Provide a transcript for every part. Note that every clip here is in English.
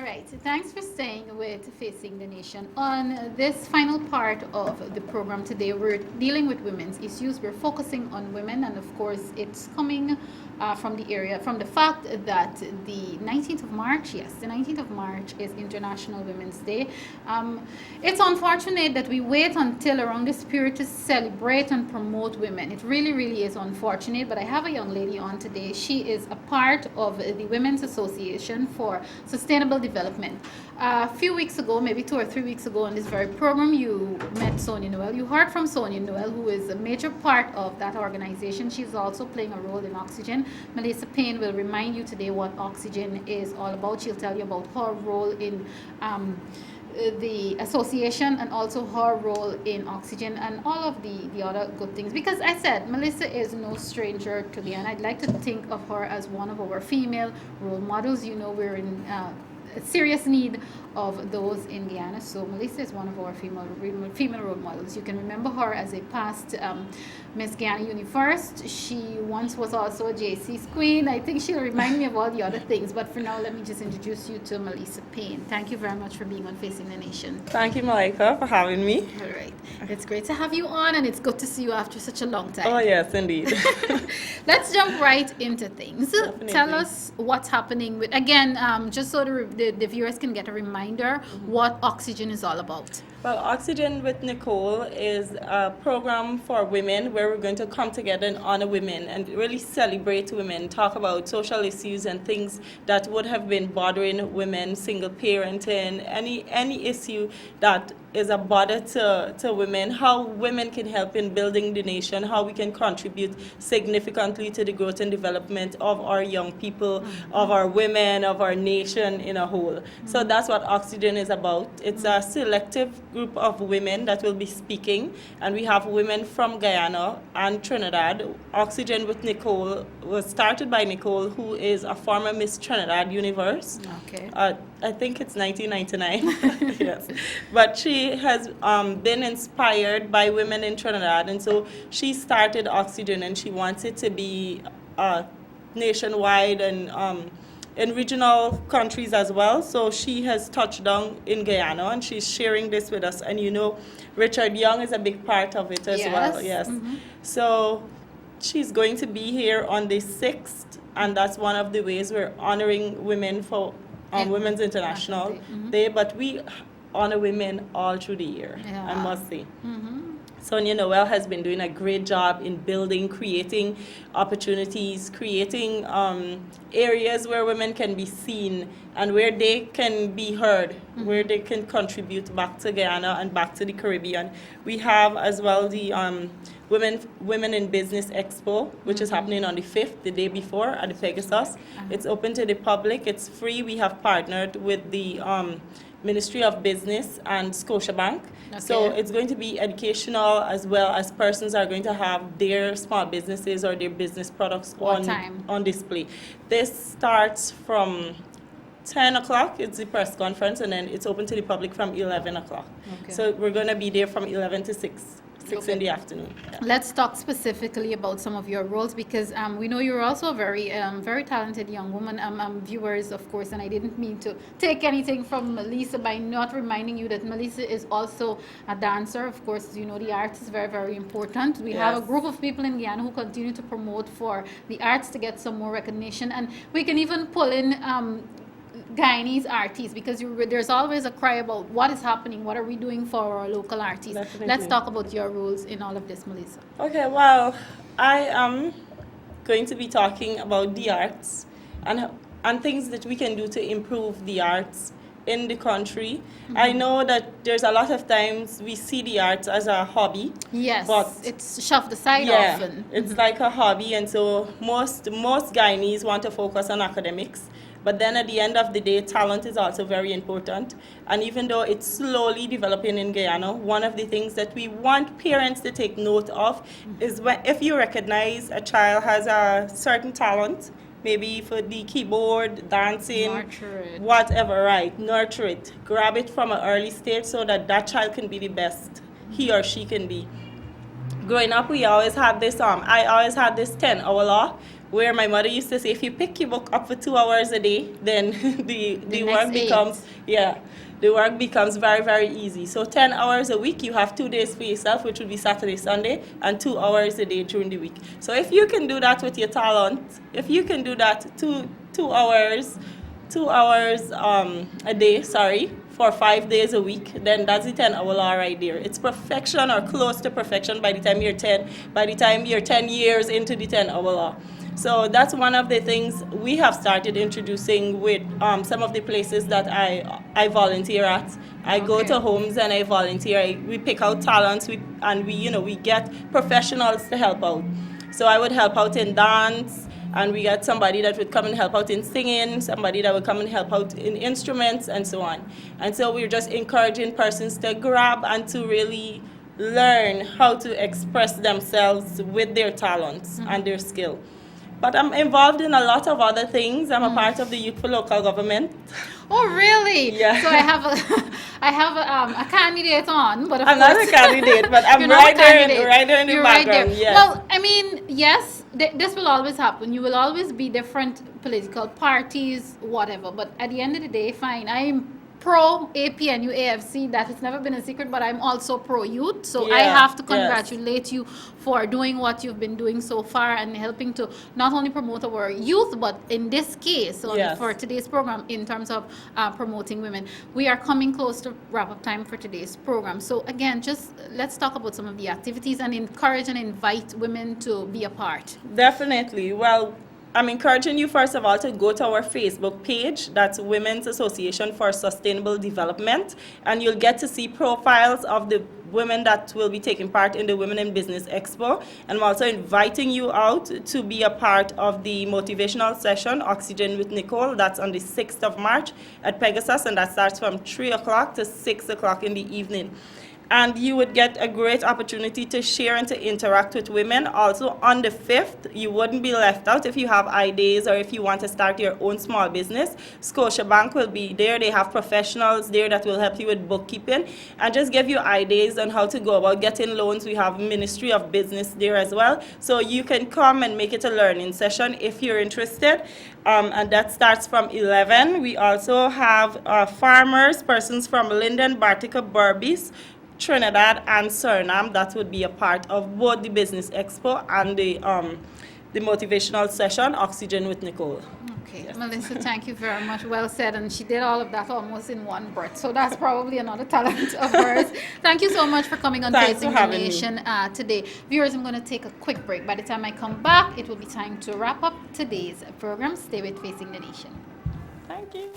right, so thanks for staying with Facing the Nation. On this final part of the program today, we're dealing with women's issues. We're focusing on women, and of course, it's coming from the fact that the 19th of March, yes, the 19th of March is International Women's Day. It's unfortunate that we wait until around this period to celebrate and promote women. It really, really is unfortunate, but I have a young lady on today. She is a part of the Women's Association for Sustainable Development. A few weeks ago, maybe 2 or 3 weeks ago on this very program, you met Sonia Noel. You heard from Sonia Noel, who is a major part of that organization. She's also playing a role in Oxygen. Meleesa Payne will remind you today what Oxygen is all about. She'll tell you about her role in the association and also her role in Oxygen and all of the other good things. Because I said, Meleesa is no stranger to me, and I'd like to think of her as one of our female role models. You know, we're in serious need of those in Guyana. So Meleesa is one of our female role models. You can remember her as a past Miss Guyana Universe. She once was also a JC's queen. I think she'll remind me of all the other things. But for now, let me just introduce you to Meleesa Payne. Thank you very much for being on Facing the Nation. Thank you, Malika, for having me. All right. It's great to have you on, and it's good to see you after such a long time. Oh, yes, indeed. Let's jump right into things. Definitely. Tell us what's happening with, again, just so the viewers can get a reminder what Oxygen is all about. Well, Oxygen with Nicole is a program for women where we're going to come together and honor women and really celebrate women, talk about social issues and things that would have been bothering women, single parenting, any issue that is a bother to women, how women can help in building the nation, how we can contribute significantly to the growth and development of our young people, of our women, of our nation in a whole. So that's what Oxygen is about. It's a selective group of women that will be speaking, and we have women from Guyana and Trinidad. Oxygen with Nicole was started by Nicole, who is a former Miss Trinidad Universe. Okay. I think it's 1999. Yes. But she has been inspired by women in Trinidad, and so she started Oxygen, and she wants it to be nationwide and in regional countries as well. So she has touched down in Guyana, and she's sharing this with us. And you know, Richard Young is a big part of it as well. Yes. Mm-hmm. So she's going to be here on the 6th, and that's one of the ways we're honoring women for Women's International Day. But we honor women all through the year, I must say. Sonia Noel has been doing a great job in building, creating opportunities, creating areas where women can be seen and where they can be heard, where they can contribute back to Guyana and back to the Caribbean. We have as well the Women in Business Expo, which is happening on the 5th, the day before, at the Pegasus. It's open to the public. It's free. We have partnered with the Ministry of Business and Scotiabank. Okay. So it's going to be educational, as well as persons are going to have their small businesses or their business products on display. This starts from 10 o'clock, it's the press conference, and then it's open to the public from 11 o'clock. Okay. So we're going to be there from 11 to 6 in the afternoon. Yeah. Let's talk specifically about some of your roles, because we know you're also a very talented young woman. Viewers, of course, and I didn't mean to take anything from Meleesa by not reminding you that Meleesa is also a dancer. Of course, you know the arts is very, very important. We have a group of people in Guyana who continue to promote for the arts to get some more recognition, and we can even pull in Guyanese artists, because there's always a cry about what is happening, what are we doing for our local artists. Definitely. Let's talk about your roles in all of this, Meleesa. Okay, well, I am going to be talking about the arts and things that we can do to improve the arts in the country. I know that there's a lot of times we see the arts as a hobby. Yes, but it's shoved aside often. It's like a hobby, and so most Guyanese want to focus on academics. But then at the end of the day, talent is also very important. And even though it's slowly developing in Guyana, one of the things that we want parents to take note of is if you recognize a child has a certain talent, maybe for the keyboard, dancing, whatever, right? Nurture it. Grab it from an early stage so that that child can be the best he or she can be. Growing up, we always had this, I always had this 10-hour law, where my mother used to say, if you pick your book up for 2 hours a day, then the work next becomes, yeah, the work becomes very, very easy. So 10 hours a week, you have 2 days for yourself, which would be Saturday, Sunday, and 2 hours a day during the week. So if you can do that with your talent, if you can do that 2 hours, 2 hours a day, sorry, for 5 days a week, then that's the 10-hour law right there. It's perfection or close to perfection by the time you're 10, by the time you're 10 years into the 10-hour law. So that's one of the things we have started introducing with some of the places that I volunteer at. I go to homes and I volunteer. We pick out talents, and we get professionals to help out. So I would help out in dance, and we got somebody that would come and help out in singing, somebody that would come and help out in instruments, and so on. And so we're just encouraging persons to grab and to really learn how to express themselves with their talents and their skill. But I'm involved in a lot of other things. I'm a part of the Youth for Local Government. Oh, really? Yeah. So I have a candidate on, but I'm not a candidate, but I'm right there in the background. Yes. Well, I mean, yes, this will always happen. You will always be different political parties, whatever. But at the end of the day, fine. I'm pro APNU AFC. That has never been a secret, but I'm also pro youth. So I have to congratulate you for doing what you've been doing so far and helping to not only promote our youth, but in this case, for today's program, in terms of promoting women. We are coming close to wrap-up time for today's program. So again, just let's talk about some of the activities and encourage and invite women to be a part. Definitely. Well, I'm encouraging you, first of all, to go to our Facebook page. That's Women's Association for Sustainable Development. And you'll get to see profiles of the women that will be taking part in the Women in Business Expo. And I'm also inviting you out to be a part of the motivational session, Oxygen with Nicole. That's on the 6th of March at Pegasus, and that starts from 3 o'clock to 6 o'clock in the evening. And you would get a great opportunity to share and to interact with women. Also, on the 5th, you wouldn't be left out if you have ideas or if you want to start your own small business. Scotiabank will be there. They have professionals there that will help you with bookkeeping and just give you ideas on how to go about getting loans. We have Ministry of Business there as well. So you can come and make it a learning session if you're interested. And that starts from 11. We also have farmers, persons from Linden, Bartica, Berbice, Trinidad and Suriname that would be a part of both the Business Expo and the motivational session, Oxygen with Nicole. Okay, yes. Meleesa, thank you very much. Well said, and she did all of that almost in one breath. So that's probably another talent of hers. Thank you so much for coming on Facing the Nation today. Viewers, I'm going to take a quick break. By the time I come back, it will be time to wrap up today's program. Stay with Facing the Nation. Thank you.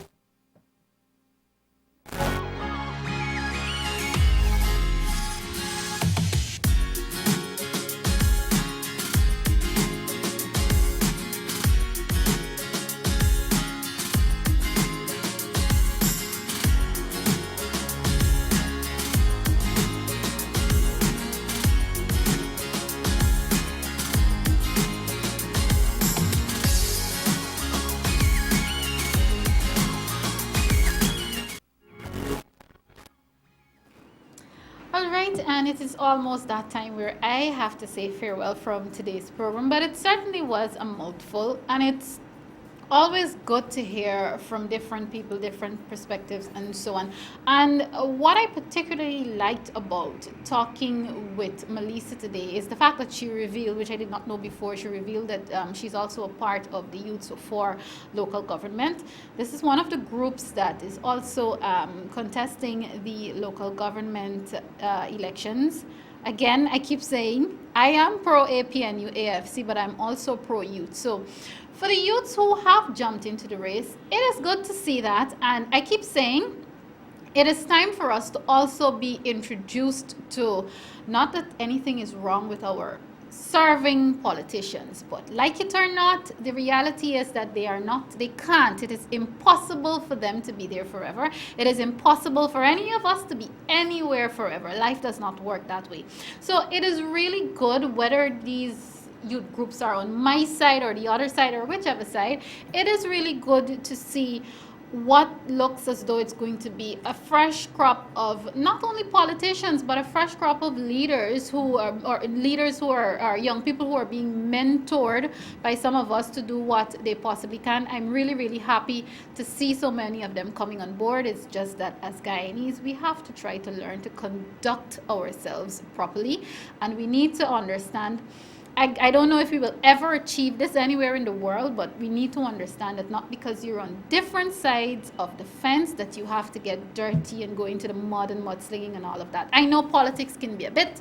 And it is almost that time where I have to say farewell from today's program, but it certainly was a mouthful, and it's always good to hear from different people, different perspectives, and so on. And what I particularly liked about talking with Meleesa today is the fact that she revealed, which I did not know before, she revealed that she's also a part of the Youth for Local Government. This is one of the groups that is also contesting the local government elections. Again, I keep saying I am pro APNU AFC, but I'm also pro youth. So for the youths who have jumped into the race, it is good to see that. And I keep saying it is time for us to also be introduced to, not that anything is wrong with our serving politicians, but like it or not, the reality is that they can't. It is impossible for them to be there forever. It is impossible for any of us to be anywhere forever. Life does not work that way. So it is really good, whether these youth groups are on my side or the other side or whichever side, it is really good to see what looks as though it's going to be a fresh crop of not only politicians but a fresh crop of leaders who are, or leaders who are young people who are being mentored by some of us to do what they possibly can. I'm really, really happy to see so many of them coming on board. It's just that as Guyanese, we have to try to learn to conduct ourselves properly, and we need to understand. I don't know if we will ever achieve this anywhere in the world, but we need to understand that not because you're on different sides of the fence that you have to get dirty and go into the mud and mudslinging and all of that. I know politics can be a bit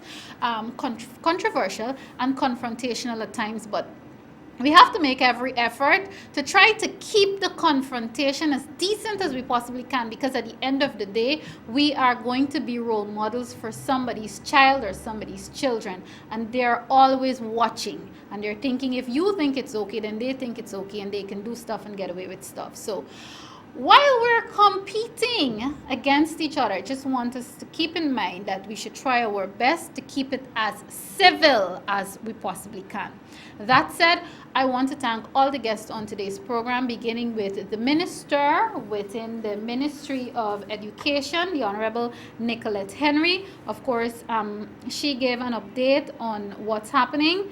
controversial and confrontational at times, but we have to make every effort to try to keep the confrontation as decent as we possibly can, because at the end of the day, we are going to be role models for somebody's child or somebody's children, and they're always watching and they're thinking if you think it's okay, then they think it's okay and they can do stuff and get away with stuff. So while we're competing against each other, I just want us to keep in mind that we should try our best to keep it as civil as we possibly can. That said, I want to thank all the guests on today's program, beginning with the minister within the Ministry of Education, the Honorable Nicolette Henry. Of course, she gave an update on what's happening.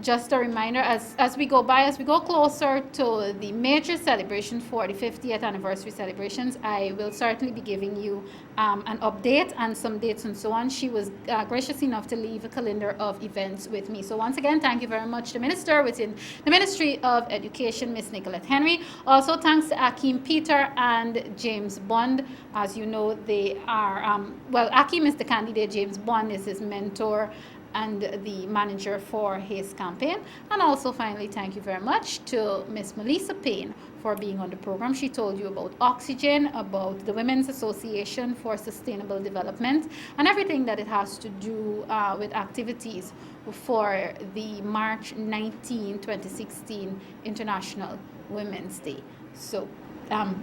Just a reminder, as we go closer to the major celebration for the 50th anniversary celebrations, I will certainly be giving you an update and some dates and so on. She was gracious enough to leave a calendar of events with me. So once again, thank you very much to Minister within the Ministry of Education, Miss Nicolette Henry. Also, thanks to Akeem Peter and James Bond. As you know, they are, well, Akeem is the candidate, James Bond is his mentor and the manager for his campaign. And also finally, thank you very much to Miss Meleesa Payne for being on the program. She told you about Oxygen, about the Women's Association for Sustainable Development, and everything that it has to do with activities for the March 19, 2016 International Women's Day. So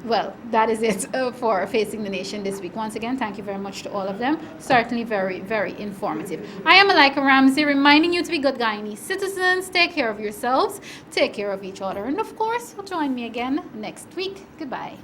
well, that is it for Facing the Nation this week. Once again, thank you very much to all of them. Certainly very, very informative. I am Malika Ramsey, reminding you to be good Guyanese citizens. Take care of yourselves, take care of each other, and of course, join me again next week. Goodbye.